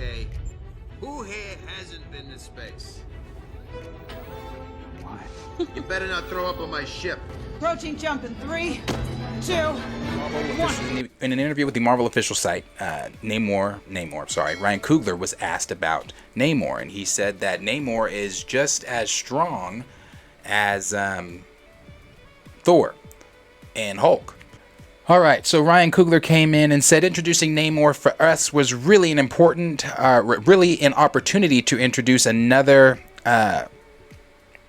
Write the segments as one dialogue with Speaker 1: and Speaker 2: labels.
Speaker 1: Okay, who here hasn't been to space? Why? You better not throw up on my ship.
Speaker 2: Approaching jump in 3, 2, 1.
Speaker 3: In an interview with the Marvel official site, Ryan Coogler was asked about Namor, and he said that Namor is just as strong as Thor and Hulk. All right, so Ryan Coogler came in and said introducing Namor for us was really an opportunity to introduce another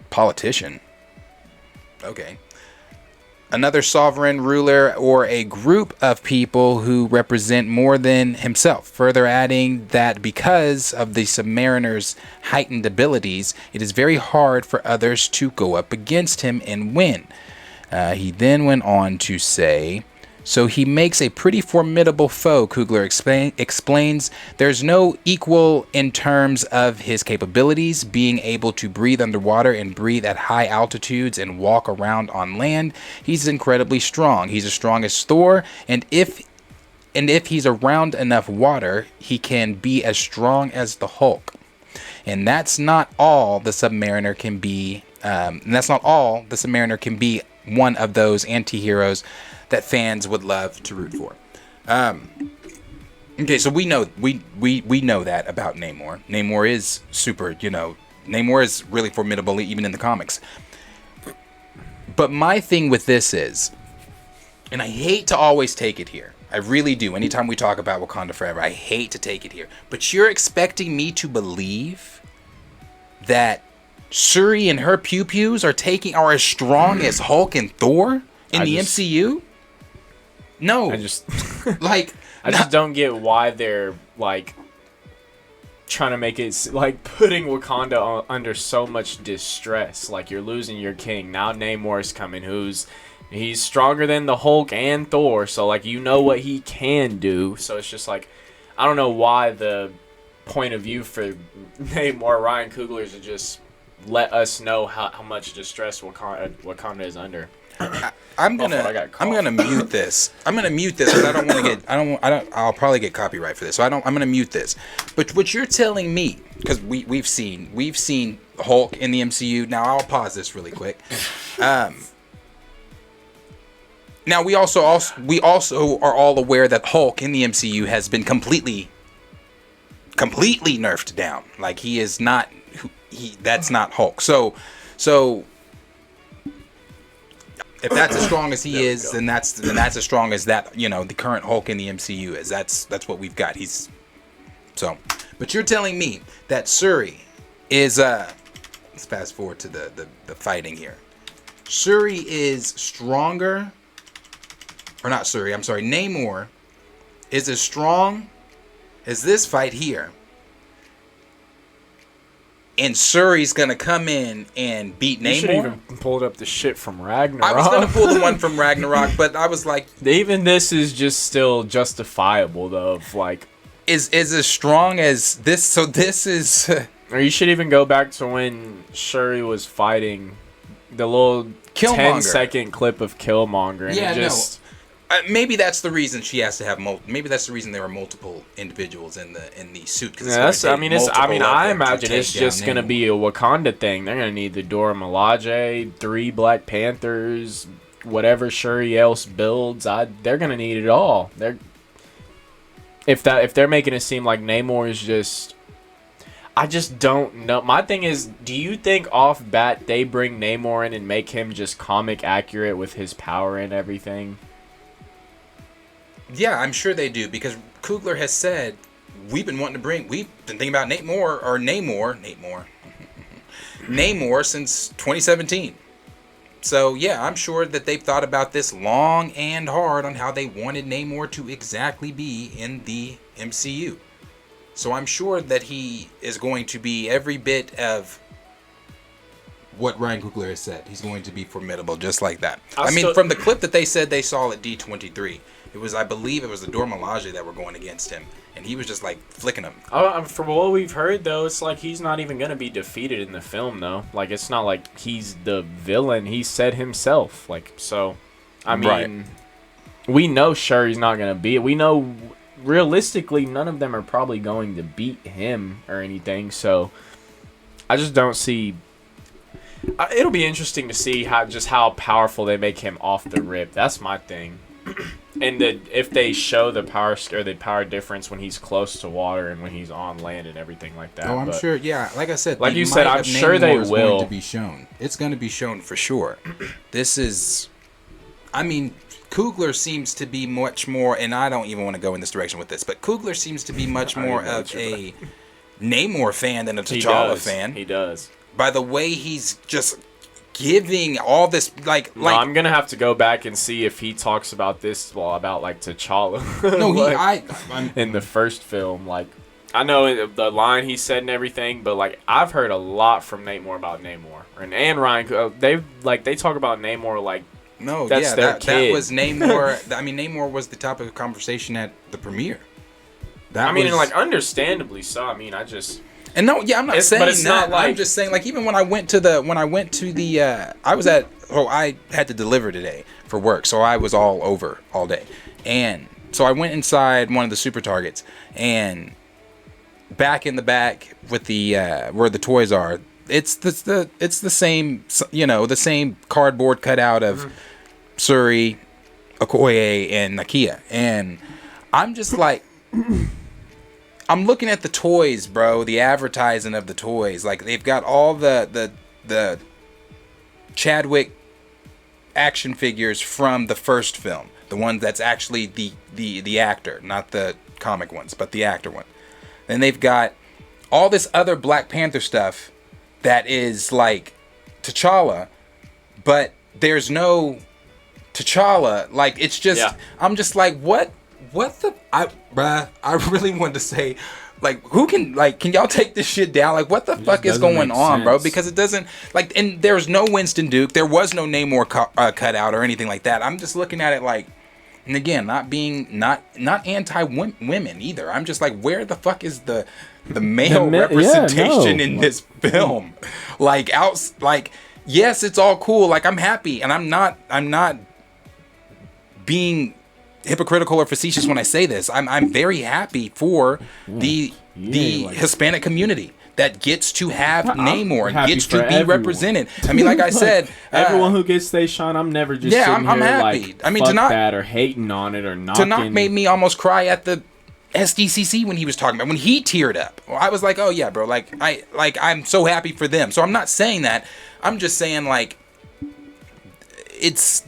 Speaker 3: politician. Okay. Another sovereign ruler or a group of people who represent more than himself. Further adding that because of the Submariner's heightened abilities, it is very hard for others to go up against him and win. He then went on to say, so he makes a pretty formidable foe, Coogler explains. There's no equal in terms of his capabilities, being able to breathe underwater and breathe at high altitudes and walk around on land. He's incredibly strong. He's as strong as Thor, and if he's around enough water, he can be as strong as the Hulk. And that's not all the Submariner can be. One of those anti-heroes that fans would love to root for. Okay, so we know that about Namor. Namor is super, Namor is really formidable even in the comics. But my thing with this is, and I hate to always take it here. I really do. Anytime we talk about Wakanda Forever, I hate to take it here. But you're expecting me to believe that Shuri and her pew-pews are as strong as Hulk and Thor in the MCU? No.
Speaker 4: I just don't get why they're trying to make it putting Wakanda under so much distress. Like, you're losing your king. Now Namor's coming, he's stronger than the Hulk and Thor, so what he can do. So it's just I don't know why the point of view for Namor, Ryan Coogler, is to just let us know how much distress Wakanda is under.
Speaker 3: I'm gonna mute this. I'm gonna mute this because I don't want to get. I'll probably get copyright for this. So I'm gonna mute this. But what you're telling me, because we've seen Hulk in the MCU. Now I'll pause this really quick. Now we also are all aware that Hulk in the MCU has been completely nerfed down. Like, he is not. That's not Hulk. So. If that's as strong as he is, then that's as strong as that, the current Hulk in the MCU is. That's what we've got. But you're telling me that Shuri is let's fast forward to the fighting here. Shuri is stronger, or not Shuri, I'm sorry, Namor is as strong as this fight here. And Shuri's gonna come in and beat Namor. You should
Speaker 4: even pulled up the shit from Ragnarok.
Speaker 3: I was gonna pull the one from Ragnarok, but I was like,
Speaker 4: even this is just still justifiable though.
Speaker 3: Is as strong as this. So this is.
Speaker 4: Or you should even go back to when Shuri was fighting the little
Speaker 3: Killmonger.
Speaker 4: 10-second clip of Killmonger, and
Speaker 3: maybe that's the reason she has to have maybe that's the reason there are multiple individuals in the suit.
Speaker 4: I imagine it's just gonna be a Wakanda thing. They're gonna need the Dora Milaje, 3 Black Panthers, whatever Shuri else builds. They're gonna need it all. If they're making it seem like Namor is just. I just don't know. My thing is, do you think off bat they bring Namor in and make him just comic accurate with his power and everything?
Speaker 3: Yeah, I'm sure they do, because Coogler has said we've been thinking about Namor since 2017. So yeah, I'm sure that they've thought about this long and hard on how they wanted Namor to exactly be in the MCU. So I'm sure that he is going to be every bit of what Ryan Coogler has said. He's going to be formidable, just like that. From the clip that they said they saw at D23, I believe it was the Dora Milaje that were going against him, and he was just flicking them.
Speaker 4: From what we've heard, though, it's he's not even going to be defeated in the film, though. It's not like he's the villain. He said himself. We know Shuri's not going to be it. We know realistically, none of them are probably going to beat him or anything. So I just don't see. It'll be interesting to see how powerful they make him off the rip. That's my thing. And if they show the power difference when he's close to water and when he's on land and everything like that.
Speaker 3: Oh, I'm sure. Yeah, like I said,
Speaker 4: like you said, I'm sure they will.
Speaker 3: Going to be shown. It's going to be shown for sure. This is, I mean, Coogler seems to be much more, and I don't even want to go in this direction with this, but Coogler seems to be much more of a Namor fan than a T'Challa fan.
Speaker 4: He does.
Speaker 3: By the way, he's just giving all this
Speaker 4: no, I'm gonna have to go back and see if he talks about this about like T'Challa.
Speaker 3: No,
Speaker 4: I'm in the first film. Like, I know the line he said and everything, but like I've heard a lot from Namor about Namor and Ryan. They talk about Namor like that's their kid.
Speaker 3: That was Namor. I mean, Namor was the topic of conversation at the premiere.
Speaker 4: And like understandably so. I mean, I just.
Speaker 3: And no, yeah, I'm not saying that. Not like, I'm just saying, like, even when I went to the, I had to deliver today for work, so I was all over all day, and so I went inside one of the super Targets, and back in the back with the where the toys are, it's the same, the same cardboard cutout of Shuri, Okoye, and Nakia, and I'm just like. I'm looking at the toys, bro. The advertising of the toys, like they've got all the Chadwick action figures from the first film, the one that's actually the actor, not the comic ones, but the actor one. Then they've got all this other Black Panther stuff that is like T'Challa, but there's no T'Challa. Like it's just, I'm just like, what the I really wanted to say, like, can y'all take this shit down? Like, what the fuck is going on, bro? Because it doesn't, like, and there's no Winston Duke, there was no Namor cutout or anything like that. I'm just looking at it like, and again, not anti-women either. I'm just like, where the fuck is the male representation in this film? Like, yes, it's all cool. Like, I'm happy, and I'm not being hypocritical or facetious when I say this. I'm very happy for the Hispanic community that gets to have Namor and gets to be represented. I mean, like I said,
Speaker 4: everyone who gets their shine, I'm never just sitting
Speaker 3: I'm
Speaker 4: here
Speaker 3: happy.
Speaker 4: Like,
Speaker 3: I mean,
Speaker 4: fuck that or hating on it or knocking.
Speaker 3: Tanakh made me almost cry at the SDCC when he was talking about, when he teared up. I was like, oh yeah, bro, I'm so happy for them. So I'm not saying that. I'm just saying, like,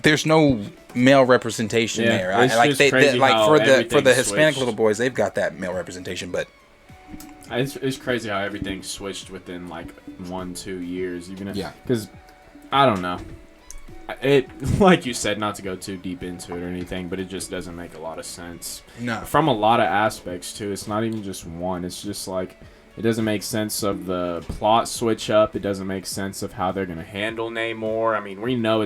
Speaker 3: there's no male representation there. For the Hispanic little boys, they've got that male representation, but
Speaker 4: it's crazy how everything switched within like 1-2 years. Because I don't know. It, like you said, not to go too deep into it or anything, but it just doesn't make a lot of sense.
Speaker 3: No,
Speaker 4: from a lot of aspects too. It's not even just one. It's just like it doesn't make sense of the plot switch up. It doesn't make sense of how they're gonna handle Namor. I mean, we know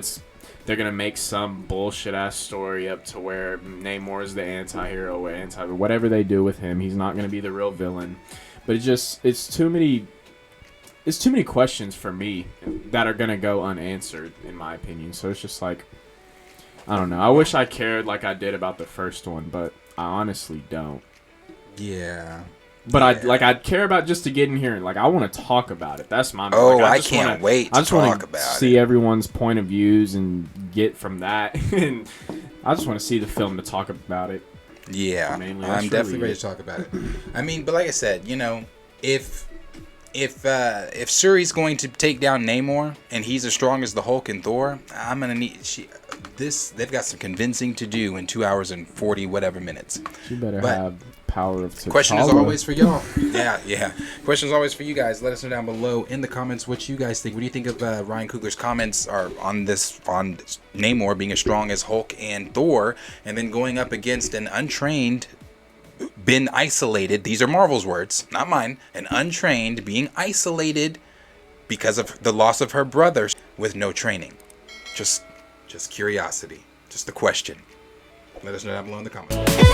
Speaker 4: they're going to make some bullshit-ass story up to where Namor is the anti-hero or whatever they do with him. He's not going to be the real villain. But it's too many questions for me that are going to go unanswered, in my opinion. So it's just like, I don't know. I wish I cared like I did about the first one, but I honestly don't.
Speaker 3: Yeah.
Speaker 4: But I'd care about just to get in here and like I want to talk about it. That's my.
Speaker 3: Oh, I can't wait to talk about it.
Speaker 4: See everyone's point of views and get from that, and I just want to see the film to talk about it.
Speaker 3: Yeah, I'm definitely ready to talk about it. I mean, but like I said, if Shuri's going to take down Namor and he's as strong as the Hulk and Thor, I'm gonna need they've got some convincing to do in 2 hours and 40 whatever minutes.
Speaker 4: She better have power of T'Challa.
Speaker 3: Question is always for y'all. yeah. Question is always for you guys. Let us know down below in the comments what you guys think. What do you think of Ryan Coogler's comments are on Namor being as strong as Hulk and Thor, and then going up against an untrained, been isolated. These are Marvel's words, not mine. An untrained being isolated because of the loss of her brother with no training. Just curiosity. Just a question. Let us know down below in the comments.